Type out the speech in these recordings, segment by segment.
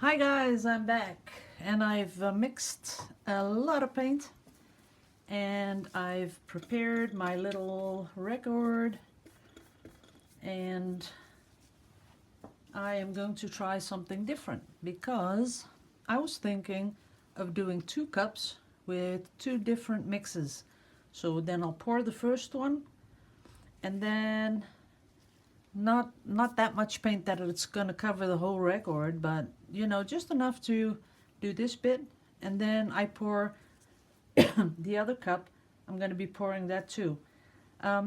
Hi guys, I'm back and I've mixed a lot of paint and I've prepared my little record and I am going to try something different because I was thinking of doing 2 cups with 2 different mixes. So then I'll pour the first one and then not that much paint that it's going to cover the whole record, but you know, just enough to do this bit, and then I pour the other cup. I'm going to be pouring that too.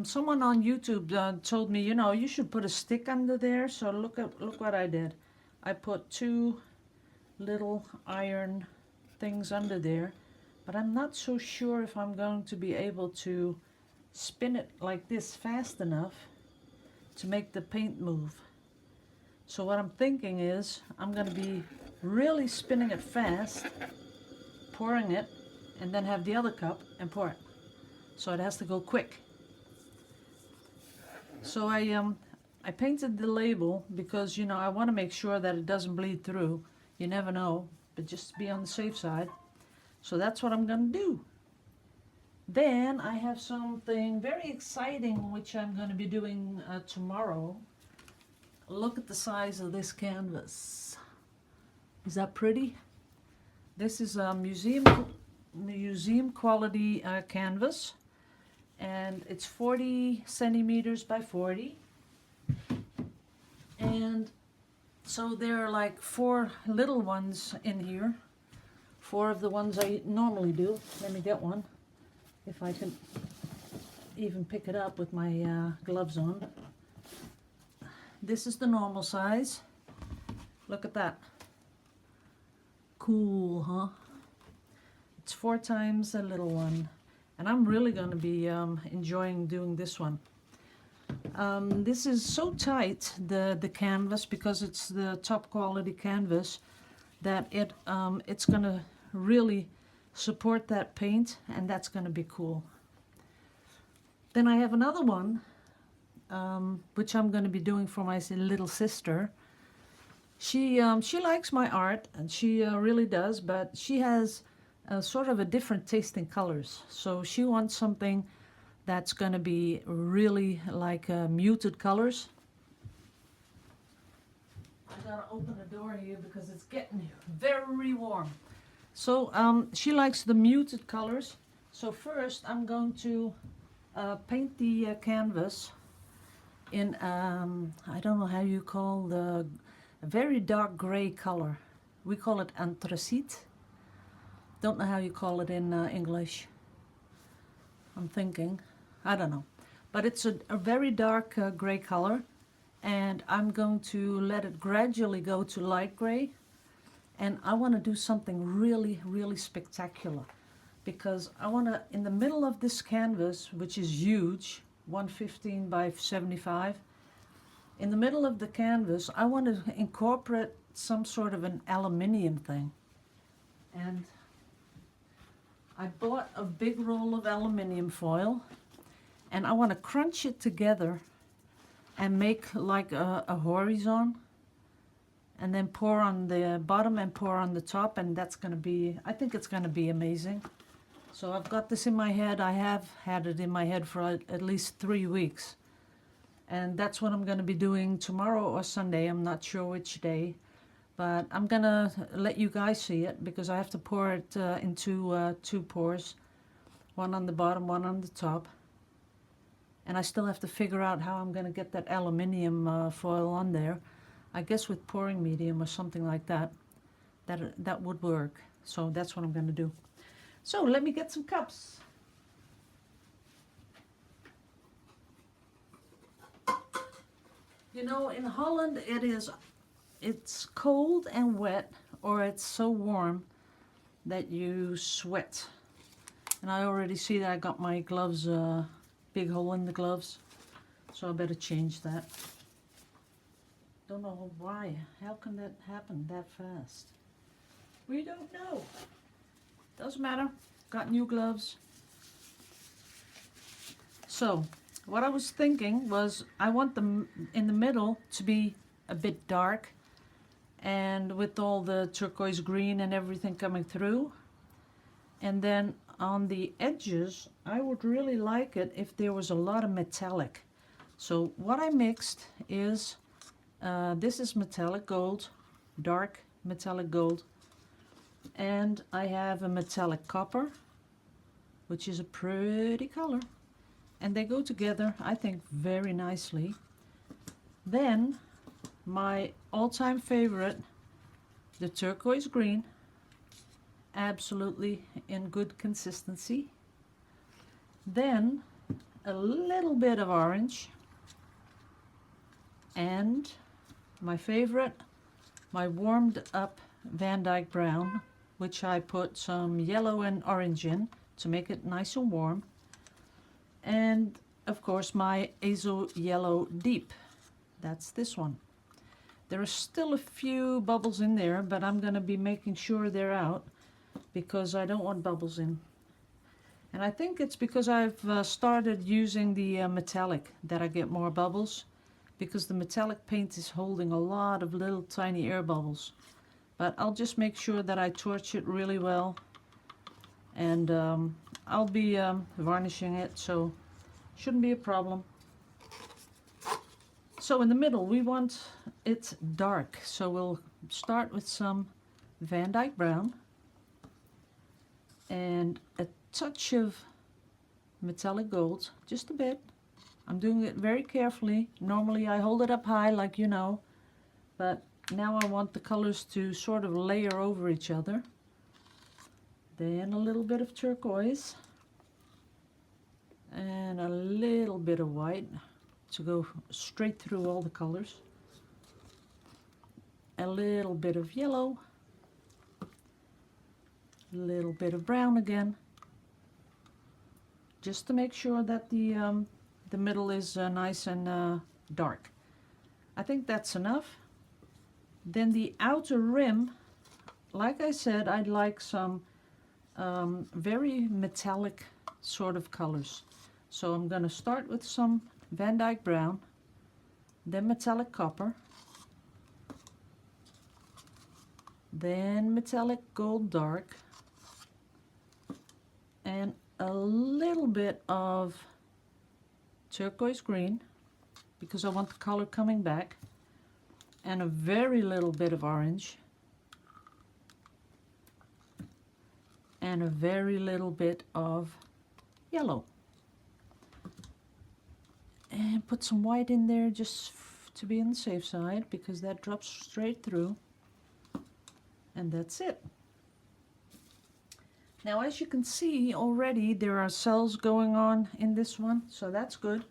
Someone on YouTube told me, you know, you should put a stick under there. So look what I did. I put 2 little iron things under there, but I'm not so sure if I'm going to be able to spin it like this fast enough to make the paint move. So what I'm thinking is I'm going to be really spinning it fast, pouring it, and then have the other cup and pour it. So it has to go quick. So I painted the label because, you know, I want to make sure that it doesn't bleed through. You never know, but just to be on the safe side. So that's what I'm going to do. Then I have something very exciting which I'm going to be doing tomorrow. Look at the size of this canvas. Is that pretty? This is a museum quality canvas, and it's 40 centimeters by 40. And so there are like 4 little ones in here. 4 of the ones I normally do. Let me get one, if I can even pick it up with my gloves on. This is the normal size. Look at that. Cool, huh? It's 4 times a little one. And I'm really going to be enjoying doing this one. This is so tight, the canvas, because it's the top quality canvas, that it's going to really support that paint, and that's going to be cool. Then I have another one, which I'm going to be doing for my little sister. She likes my art, and she really does, but she has sort of a different taste in colors. So she wants something that's going to be really like muted colors. I gotta open the door here because it's getting very warm. So she likes the muted colors. So first I'm going to paint the canvas in, I don't know how you call the very dark gray color. We call it anthracite. Don't know how you call it in English. I'm thinking, I don't know. But it's a very dark gray color, and I'm going to let it gradually go to light gray. And I want to do something really, really spectacular, because I want to, in the middle of this canvas, which is huge, 115 by 75, in the middle of the canvas, I want to incorporate some sort of an aluminium thing. And I bought a big roll of aluminium foil, and I want to crunch it together and make like a horizon, and then pour on the bottom and pour on the top, and that's going to be, I think it's going to be amazing. So I've got this in my head. I have had it in my head for at least 3 weeks. And that's what I'm going to be doing tomorrow or Sunday. I'm not sure which day. But I'm going to let you guys see it, because I have to pour it into 2 pours. One on the bottom, one on the top. And I still have to figure out how I'm going to get that aluminium foil on there. I guess with pouring medium or something like that, that would work. So that's what I'm going to do. So let me get some cups. You know, in Holland it's cold and wet, or it's so warm that you sweat. And I already see that I got my gloves, big hole in the gloves, so I better change that. Don't know why. How can that happen that fast? We don't know. Doesn't matter. Got new gloves. So what I was thinking was, I want them in the middle to be a bit dark, and with all the turquoise green and everything coming through. And then on the edges, I would really like it if there was a lot of metallic. So what I mixed is, this is metallic gold, dark metallic gold. And I have a metallic copper, which is a pretty color. And they go together, I think, very nicely. Then my all-time favorite, the turquoise green, absolutely in good consistency. Then a little bit of orange, and my favorite, my warmed up Van Dyke brown, which I put some yellow and orange in to make it nice and warm. And of course my Azo Yellow Deep, that's this one. There are still a few bubbles in there, but I'm going to be making sure they're out because I don't want bubbles in. And I think it's because I've started using the metallic that I get more bubbles, because the metallic paint is holding a lot of little tiny air bubbles. But I'll just make sure that I torch it really well, and I'll be varnishing it, so shouldn't be a problem. So in the middle we want it dark, so we'll start with some Van Dyke brown and a touch of metallic gold, just a bit. I'm doing it very carefully. Normally I hold it up high, like you know, but now I want the colors to sort of layer over each other. Then a little bit of turquoise and a little bit of white to go straight through all the colors. A little bit of yellow, a little bit of brown again, just to make sure that the middle is nice and dark. I think that's enough. Then the outer rim, like I said, I'd like some very metallic sort of colors. So I'm going to start with some Van Dyke brown, then metallic copper, then metallic gold dark, and a little bit of turquoise green because I want the color coming back, and a very little bit of orange, and a very little bit of yellow. And put some white in there just to be on the safe side, because that drops straight through. And that's it. Now as you can see already, there are cells going on in this one, so that's good.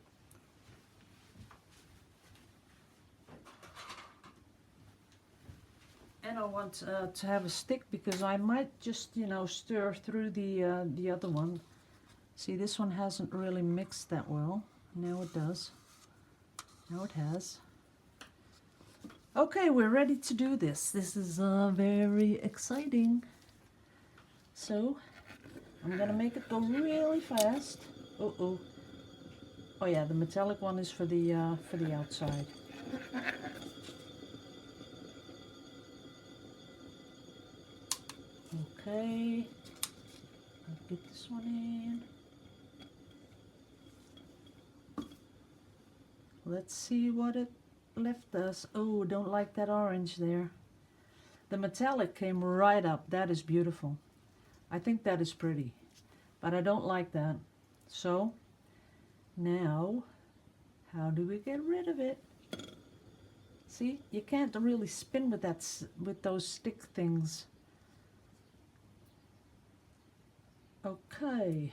And I want to have a stick, because I might just, you know, stir through the other one. See, this one hasn't really mixed that well. Now it does. Now it has. Okay, we're ready to do this. This is very exciting. So I'm gonna make it go really fast. Oh yeah, the metallic one is for the outside. Okay, I'll get this one in. Let's see what it left us. Oh, don't like that orange there. The metallic came right up. That is beautiful. I think that is pretty, but I don't like that. So now, how do we get rid of it? See, you can't really spin with that, with those stick things. Okay,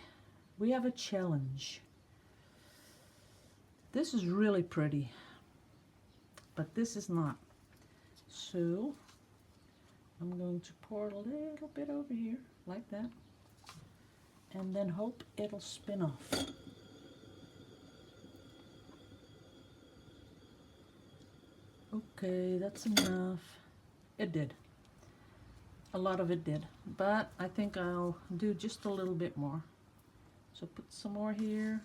we have a challenge. This is really pretty, but this is not. So I'm going to pour a little bit over here, like that, and then hope it'll spin off. Okay, that's enough. It did. A lot of it did, but I think I'll do just a little bit more. So put some more here,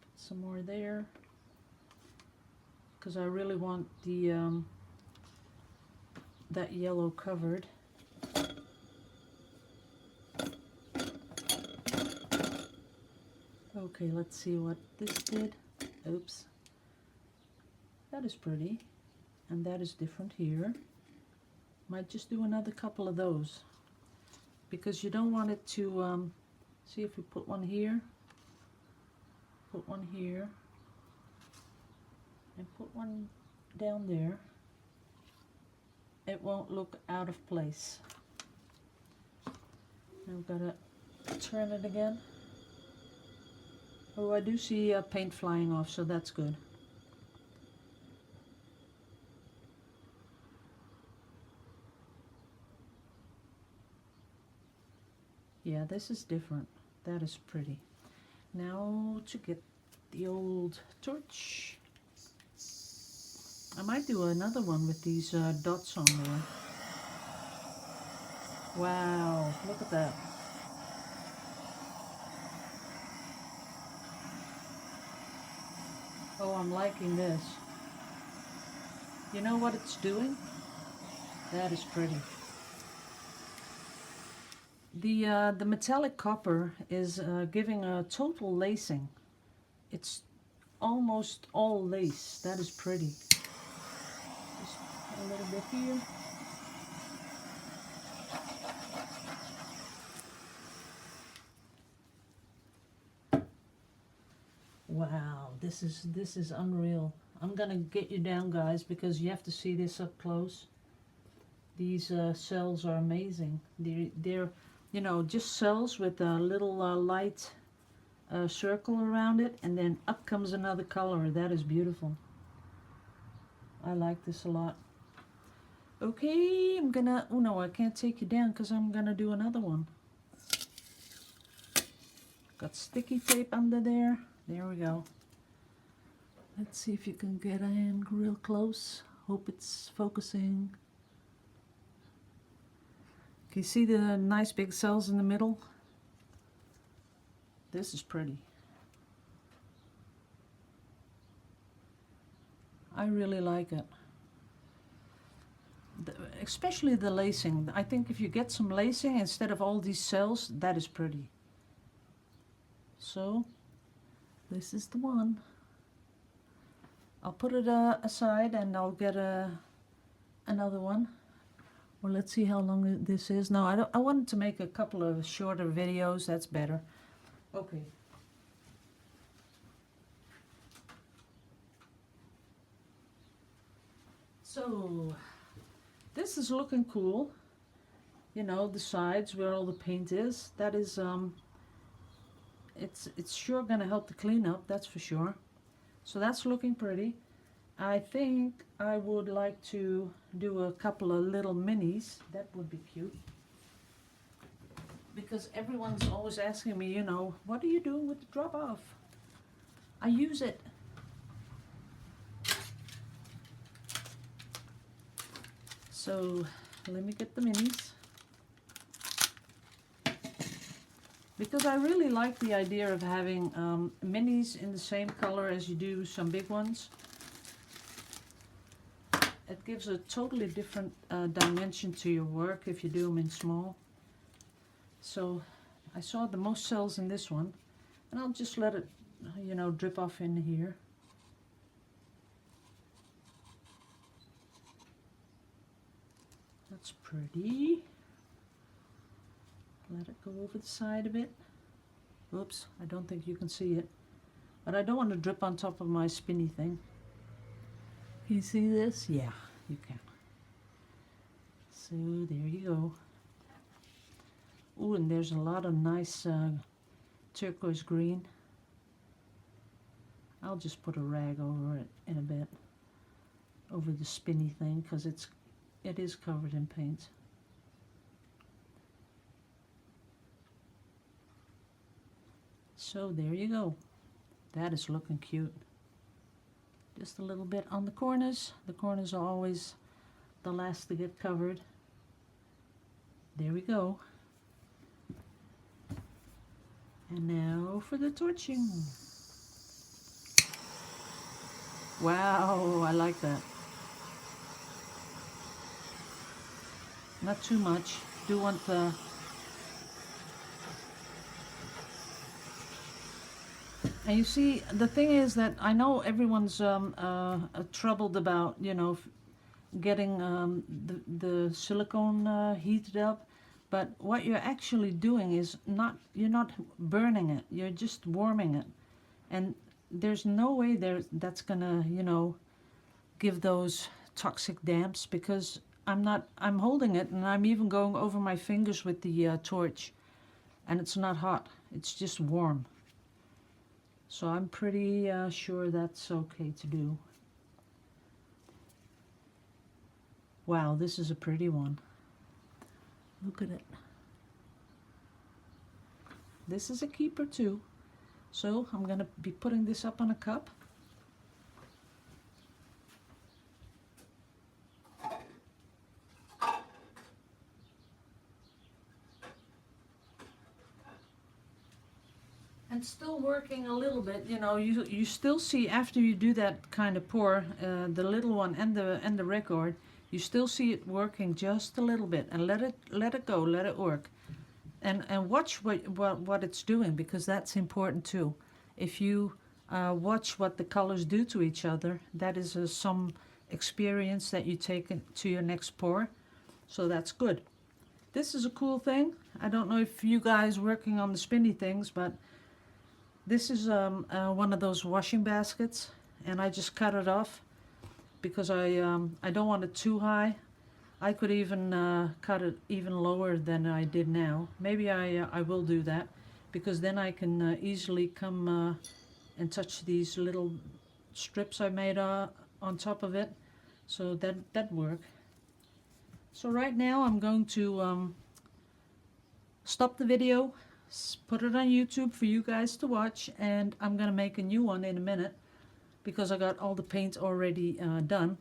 put some more there, because I really want the that yellow covered. Okay, let's see what this did. Oops. That is pretty. And that is different here. Might just do another couple of those. Because you don't want it to, see if we put one here. Put one here. And put one down there. It won't look out of place. Now we've got to turn it again. Oh, I do see paint flying off, so that's good. Yeah, this is different. That is pretty. Now to get the old torch. I might do another one with these dots on there. Wow, look at that. Oh, I'm liking this. You know what it's doing? That is pretty. The metallic copper is giving a total lacing. It's almost all lace. That is pretty. Just a little bit here. Wow, this is unreal. I'm gonna get you down, guys, because you have to see this up close. These cells are amazing. They're you know, just cells with a little light circle around it, and then up comes another color. That is beautiful. I like this a lot. Okay, I'm gonna, oh no, I can't take you down because I'm gonna do another one. Got sticky tape under there. There we go. Let's see if you can get in real close. Hope it's focusing. Can you see the nice big cells in the middle? This is pretty. I really like it. Especially the lacing. I think if you get some lacing instead of all these cells, that is pretty. So, this is the one. I'll put it aside and I'll get another one. Well, let's see how long this is. No, I wanted to make a couple of shorter videos. That's better. Okay. So, this is looking cool. You know, the sides where all the paint is. That is, it's sure gonna help the cleanup, that's for sure. So that's looking pretty. I think I would like to do a couple of little minis. That would be cute. Because everyone's always asking me, you know, what do you do with the drop off? I use it. So let me get the minis. Because I really like the idea of having minis in the same color as you do some big ones. It gives a totally different dimension to your work if you do them in small. So I saw the most cells in this one, and I'll just let it, you know, drip off in here. That's pretty. Let it go over the side a bit. Oops, I don't think you can see it. But I don't want to drip on top of my spinny thing. Can you see this? Yeah, you can. So there you go. Oh, and there's a lot of nice turquoise green. I'll just put a rag over it in a bit. Over the spinny thing, because it is covered in paint. So there you go. That is looking cute. Just a little bit on the corners. The corners are always the last to get covered. There we go. And now for the torching. Wow, I like that. not too much. Do want the... And you see, the thing is that I know everyone's troubled about, you know, getting the silicone heated up, but what you're actually doing is you're not burning it, you're just warming it. And there's no way that's gonna, you know, give those toxic damps, because I'm holding it and I'm even going over my fingers with the torch, and it's not hot, it's just warm. So I'm pretty sure that's okay to do. Wow, this is a pretty one. Look at it. This is a keeper too. So I'm going to be putting this up on a cup. And still working a little bit, you know, you still see after you do that kind of pour, the little one and the record, you still see it working just a little bit, and let it go, let it work, and watch what it's doing, because that's important too. If you watch what the colors do to each other, that is some experience that you take to your next pour, so that's good. This is a cool thing. I don't know if you guys working on the spinny things, but this is one of those washing baskets, and I just cut it off because I don't want it too high. I could even cut it even lower than I did now. Maybe I will do that, because then I can easily come and touch these little strips I made on top of it. So that work. So right now I'm going to stop the video, put it on YouTube for you guys to watch, and I'm gonna make a new one in a minute because I got all the paint already done.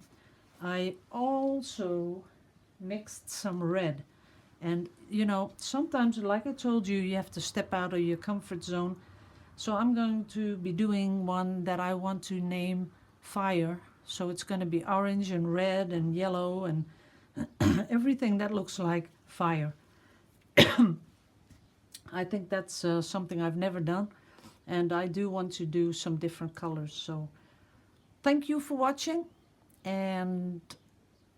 I also mixed some red, and you know, sometimes, like I told you, you have to step out of your comfort zone. So I'm going to be doing one that I want to name Fire. So it's going to be orange and red and yellow and everything that looks like fire. I think that's something I've never done, and I do want to do some different colors. So thank you for watching, and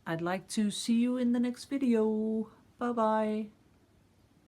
I'd like to see you in the next video. Bye bye.